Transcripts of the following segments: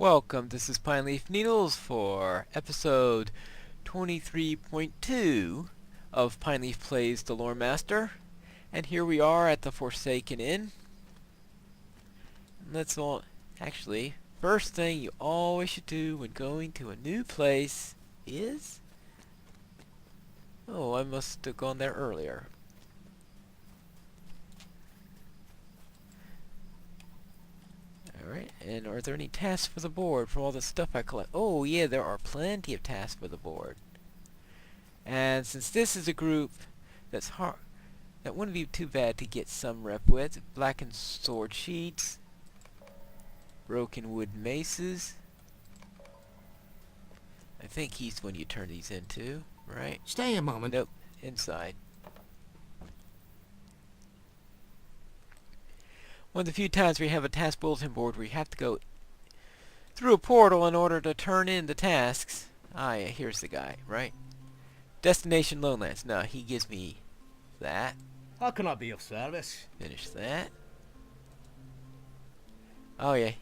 Welcome, this is Pineleaf Needles for episode 23.2 of Pineleaf Plays the Lore Master. And here we are at the Forsaken Inn. Actually, first thing you always should do when going to a new place is... Oh, I must have gone there earlier. Alright, and are there any tasks for the board for all the stuff I collect? Oh yeah, there are plenty of tasks for the board. And since this is a group that wouldn't be too bad to get some rep with. Blackened sword sheets, broken wood maces. I think he's when you turn these into, right? Stay a moment. Nope, inside. One of the few times we have a task bulletin board where you have to go through a portal in order to turn in the tasks. Ah yeah, here's the guy, right? Destination Lowlands. No, he gives me that. How can I be of service? Finish that. Oh yeah.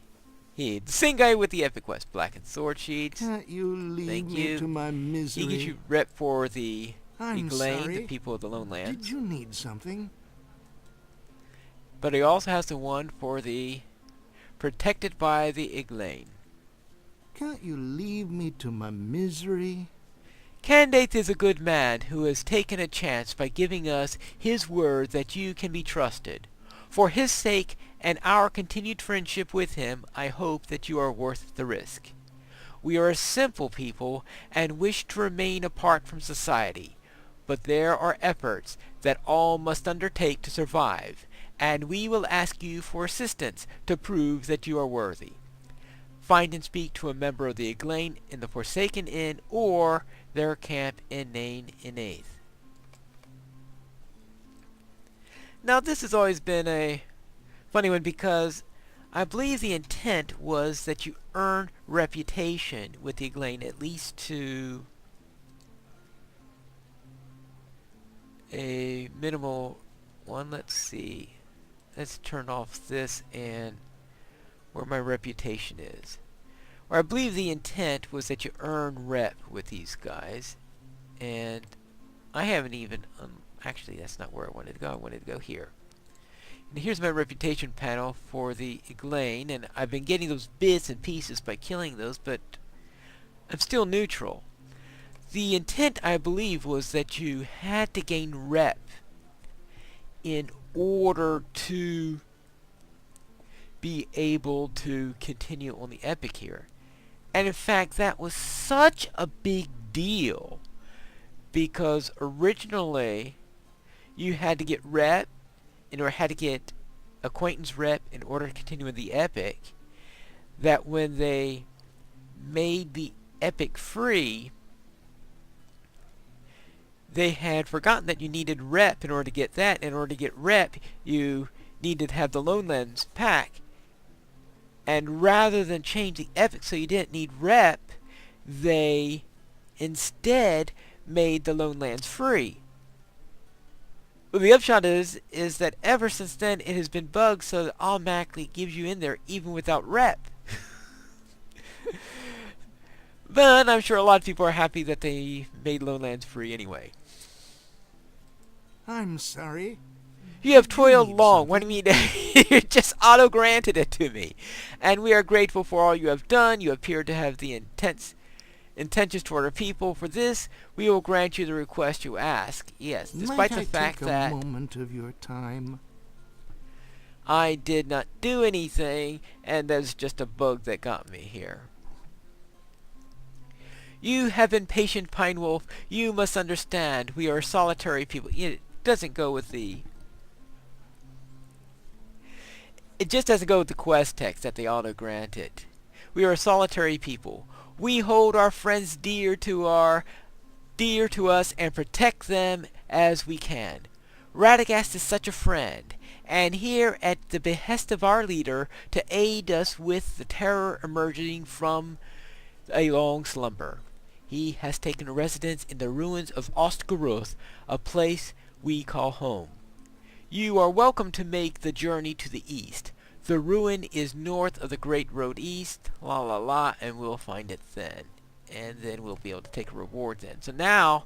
The same guy with the epic quest. Blackened sword sheets. Can't you leave me to my misery? He gives you rep for the I'm Eglain, sorry. the people of the Lowlands. Did you need something? But he also has the one for the protected by the Eglain. Can't you leave me to my misery? Candate is a good man who has taken a chance by giving us his word that you can be trusted. For his sake and our continued friendship with him, I hope that you are worth the risk. We are a simple people and wish to remain apart from society, but there are efforts that all must undertake to survive, and we will ask you for assistance to prove that you are worthy. Find and speak to a member of the Eglain in the Forsaken Inn or their camp in Nain in Eighth. Now this has always been a funny one because I believe the intent was that you earn reputation with the Eglain at least to a minimal one. Let's see. Let's turn off this and where my reputation is. Or I believe the intent was that you earn rep with these guys. And I haven't even... actually, that's not where I wanted to go. I wanted to go here. And here's my reputation panel for the Eglain. And I've been getting those bits and pieces by killing those, but I'm still neutral. The intent, I believe, was that you had to gain rep in order to be able to continue on the epic here. And in fact, that was such a big deal because originally you had to get rep or had to get acquaintance rep in order to continue with the epic, that when they made the epic free, they had forgotten that you needed rep in order to get that. In order to get rep, you needed to have the Lowlands pack. And rather than change the epic so you didn't need rep, they instead made the Lowlands free. Well, the upshot is that ever since then it has been bugged so that it automatically gives you in there even without rep. But I'm sure a lot of people are happy that they made Lowlands free anyway. I'm sorry. You have toiled long. What do you mean? You just auto-granted it to me. And we are grateful for all you have done. You appear to have the intentions toward our people. For this, we will grant you the request you ask. Yes, despite the fact that a moment of your time? I did not do anything, and there's just a bug that got me here. You have been patient, Pine Wolf. You must understand. We are solitary people. It doesn't go with the... It just doesn't go with the quest text that they auto-grant it. We are a solitary people. We hold our friends dear to us and protect them as we can. Radagast is such a friend, and here at the behest of our leader to aid us with the terror emerging from a long slumber. He has taken residence in the ruins of Ostgaruth, a place we call home. You are welcome to make the journey to the east. The ruin is north of the Great Road East, la la la, and we'll find it then. And then we'll be able to take a reward then. So now,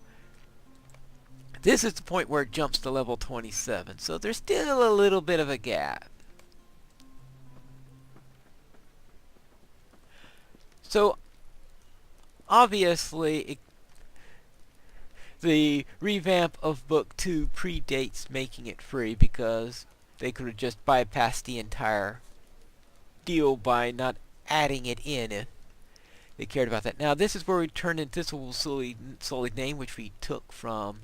this is the point where it jumps to level 27. So there's still a little bit of a gap. So, obviously, the revamp of Book 2 predates making it free because they could have just bypassed the entire deal by not adding it in if they cared about that. Now, this is where we turn in this solid name, which we took from...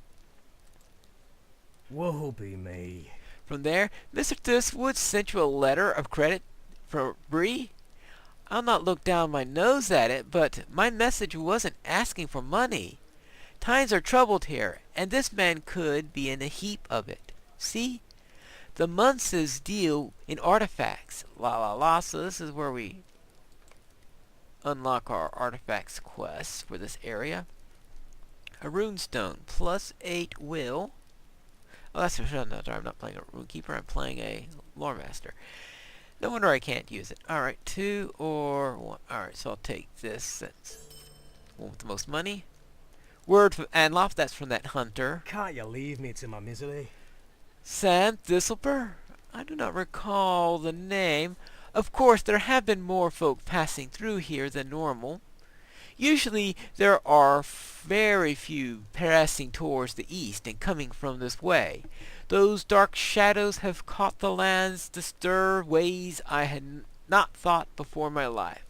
Woe be me. From there, Mr. Thistlewood sent you a letter of credit for Bree. I'll not look down my nose at it, but my message wasn't asking for money. Times are troubled here, and this man could be in a heap of it. See? The months deal in artifacts. La la la, so this is where we unlock our artifacts quests for this area. A runestone, +8 will. Oh, that's no, I'm not playing a Rune-keeper, I'm playing a lore master. No wonder I can't use it. Alright, 2 or 1. Alright, so I'll take this. That's one with the most money. Word from Anloff, that's from that hunter. Can't you leave me to my misery? Sam Thistleper? I do not recall the name. Of course, there have been more folk passing through here than normal. Usually, there are very few passing towards the east and coming from this way. Those dark shadows have caught the lands to stir ways I had not thought before in my life.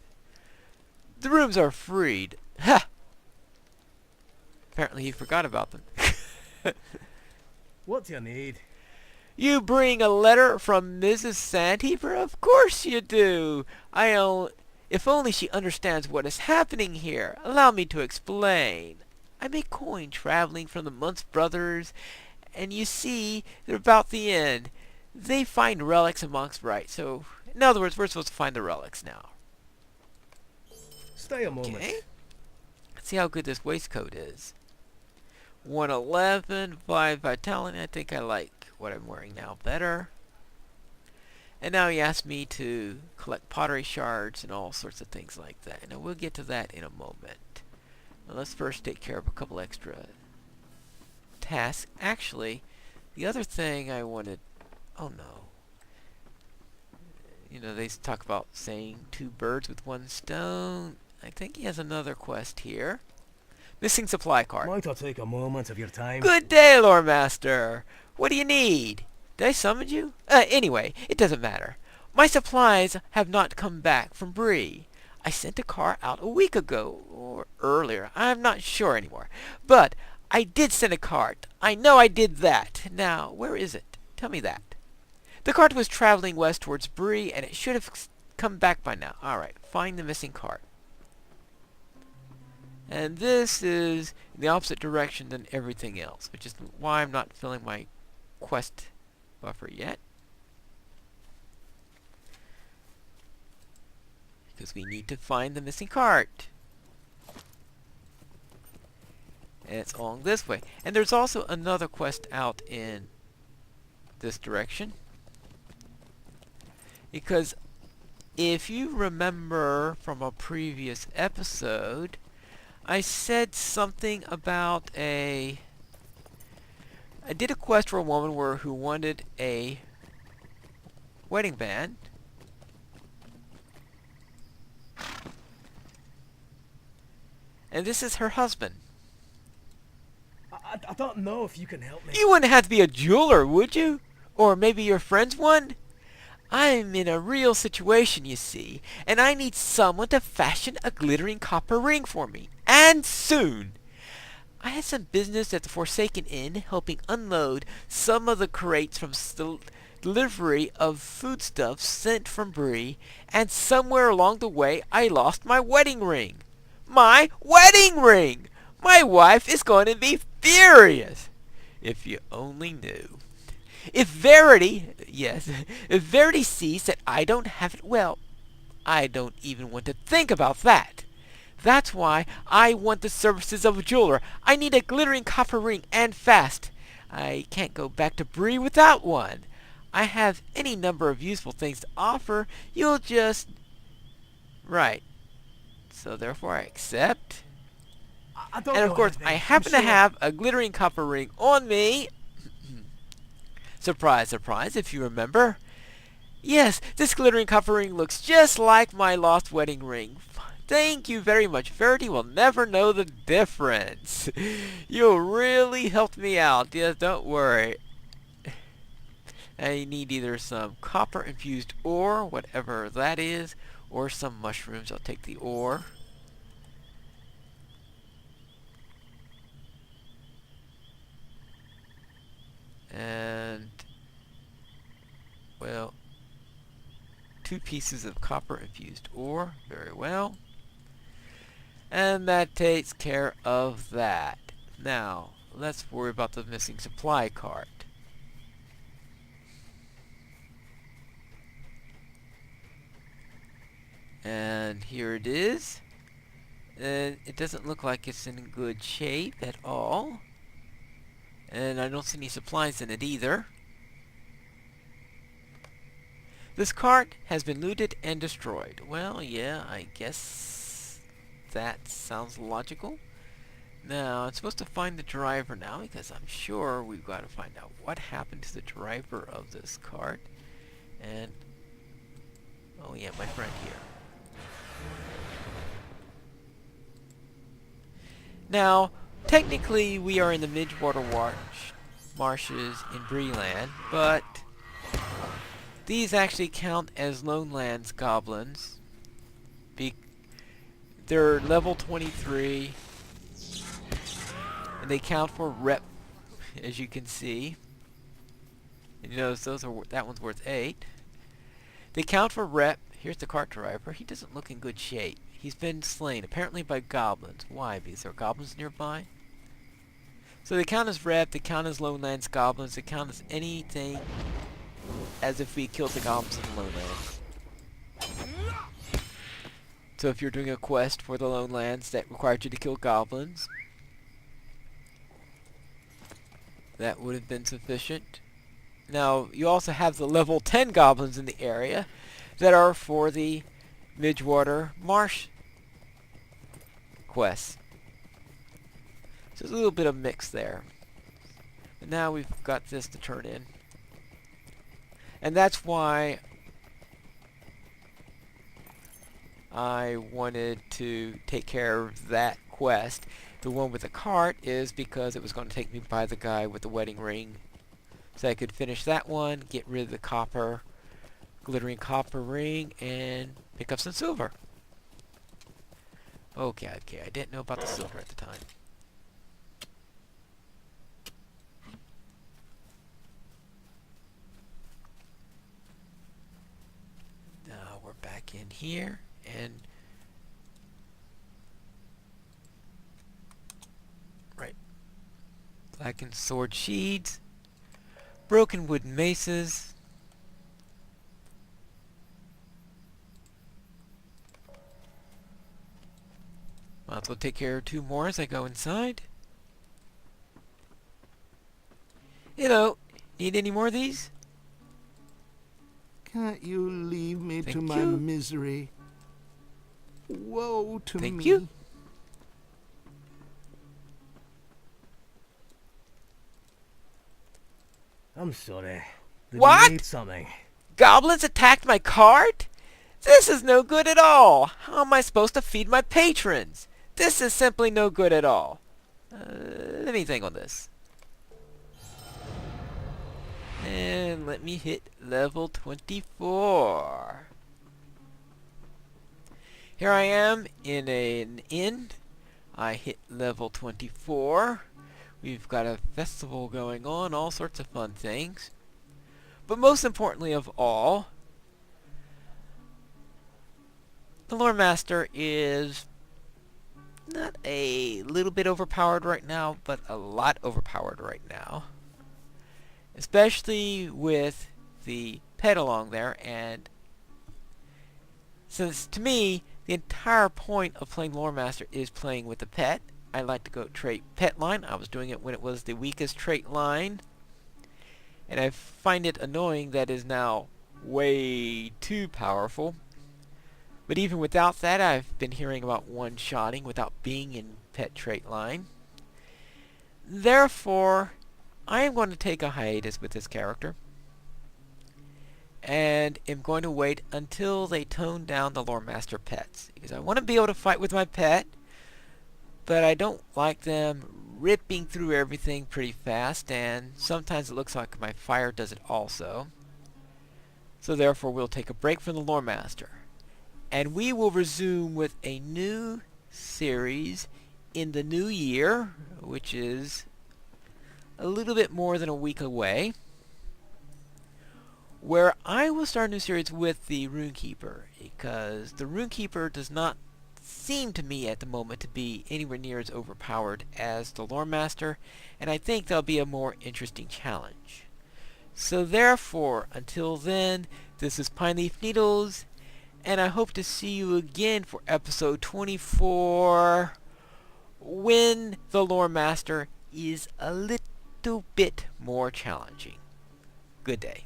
The rooms are freed. Ha! Apparently you forgot about them. What do you need? You bring a letter from Mrs. Sandheaper? Of course you do. If only she understands what is happening here. Allow me to explain. I make coin traveling from the Munce brothers, and you see, they're about the end. They find relics amongst so in other words, we're supposed to find the relics now. Stay a moment. Okay. Let's see how good this waistcoat is. 111, 5 vitality. I think I like what I'm wearing now better. And now he asked me to collect pottery shards and all sorts of things like that. And we'll get to that in a moment. Now let's first take care of a couple extra tasks. Actually, the other thing I wanted... Oh no. You know, they talk about saying 2 birds with 1 stone. I think he has another quest here. Missing supply cart. Might I take a moment of your time? Good day, Lore Master. What do you need? Did I summon you? Anyway, it doesn't matter. My supplies have not come back from Bree. I sent a car out a week ago, or earlier. I'm not sure anymore. But I did send a cart. I know I did that. Now, where is it? Tell me that. The cart was traveling west towards Bree, and it should have come back by now. Alright, find the missing cart. And this is in the opposite direction than everything else, which is why I'm not filling my quest buffer yet. Because we need to find the missing cart. And it's along this way. And there's also another quest out in this direction. Because if you remember from a previous episode, I said something about I did a quest for a woman who wanted a wedding band. And this is her husband. I don't know if you can help me. You wouldn't have to be a jeweler, would you? Or maybe your friend's one? I'm in a real situation, you see, and I need someone to fashion a glittering copper ring for me. And soon! I had some business at the Forsaken Inn, helping unload some of the crates from delivery of foodstuffs sent from Bree, and somewhere along the way I lost my wedding ring. My wedding ring! My wife is going to be furious! If you only knew. If Verity sees that I don't have it, well, I don't even want to think about that. That's why I want the services of a jeweler. I need a glittering copper ring, and fast. I can't go back to Bree without one. I have any number of useful things to offer. You'll just... Right. So therefore I accept. I don't And of know course, anything. I I'm happen to sure. have a glittering copper ring on me. Surprise, surprise, if you remember. Yes, this glittering copper ring looks just like my lost wedding ring. Thank you very much. Verity will never know the difference. You really helped me out. Yes, don't worry. I need either some copper infused ore, whatever that is, or some mushrooms. I'll take the ore. And, well, 2 pieces of copper infused ore. Very well. And that takes care of that. Now, let's worry about the missing supply cart. And here it is. And it doesn't look like it's in good shape at all. And I don't see any supplies in it either. This cart has been looted and destroyed. Well, yeah, I guess that sounds logical. Now, I'm supposed to find the driver now, because I'm sure we've got to find out what happened to the driver of this cart. And, oh yeah, my friend here. Now, technically we are in the Midwater marshes in Breeland, but these actually count as Lone Lands goblins. They're level 23, and they count for rep, as you can see. And you notice that one's worth 8. They count for rep. Here's the cart driver. He doesn't look in good shape. He's been slain, apparently by goblins. Why? Because there are goblins nearby? So they count as rep, they count as Lone Lands goblins, they count as anything as if we killed the goblins in the Lone Lands. So if you're doing a quest for the Lone Lands that required you to kill goblins, that would have been sufficient. Now, you also have the level 10 goblins in the area that are for the Midwater Marsh quests. So there's a little bit of mix there. But now we've got this to turn in. And that's why I wanted to take care of that quest. The one with the cart is because it was going to take me by the guy with the wedding ring. So I could finish that one, get rid of the glittering copper ring, and pick up some silver. Okay, I didn't know about the silver at the time. Now we're back in here, and right, blackened sword sheaths, broken wooden maces. Might as well take care of 2 more as I go inside. You know, need any more of these? Can't you leave me to Thank my you. misery? Woe to me. Thank you. I'm sorry. Did What? you need something? Goblins attacked my cart? This is no good at all. How am I supposed to feed my patrons? This is simply no good at all. Let me think on this. And let me hit level 24. Here I am in an inn. I hit level 24. We've got a festival going on, all sorts of fun things. But most importantly of all, the Lore Master is not a little bit overpowered right now, but a lot overpowered right now. Especially with the pet along there, and since to me, the entire point of playing Lore Master is playing with the pet. I like to go trait pet line. I was doing it when it was the weakest trait line. and I find it annoying that it is now way too powerful. But even without that, I've been hearing about one-shotting without being in pet trait line. Therefore, I am going to take a hiatus with this character, and am going to wait until they tone down the Lore Master pets, because I want to be able to fight with my pet, but I don't like them ripping through everything pretty fast, and sometimes it looks like my fire does it also. So therefore we'll take a break from the Lore Master, and we will resume with a new series in the new year, which is a little bit more than a week away, where I will start a new series with the Rune-keeper, because the Rune-keeper does not seem to me at the moment to be anywhere near as overpowered as the Lore Master, and I think that'll be a more interesting challenge. So therefore, until then, this is Pineleaf Needles, and I hope to see you again for episode 24, when the Lore Master is a little bit more challenging. Good day.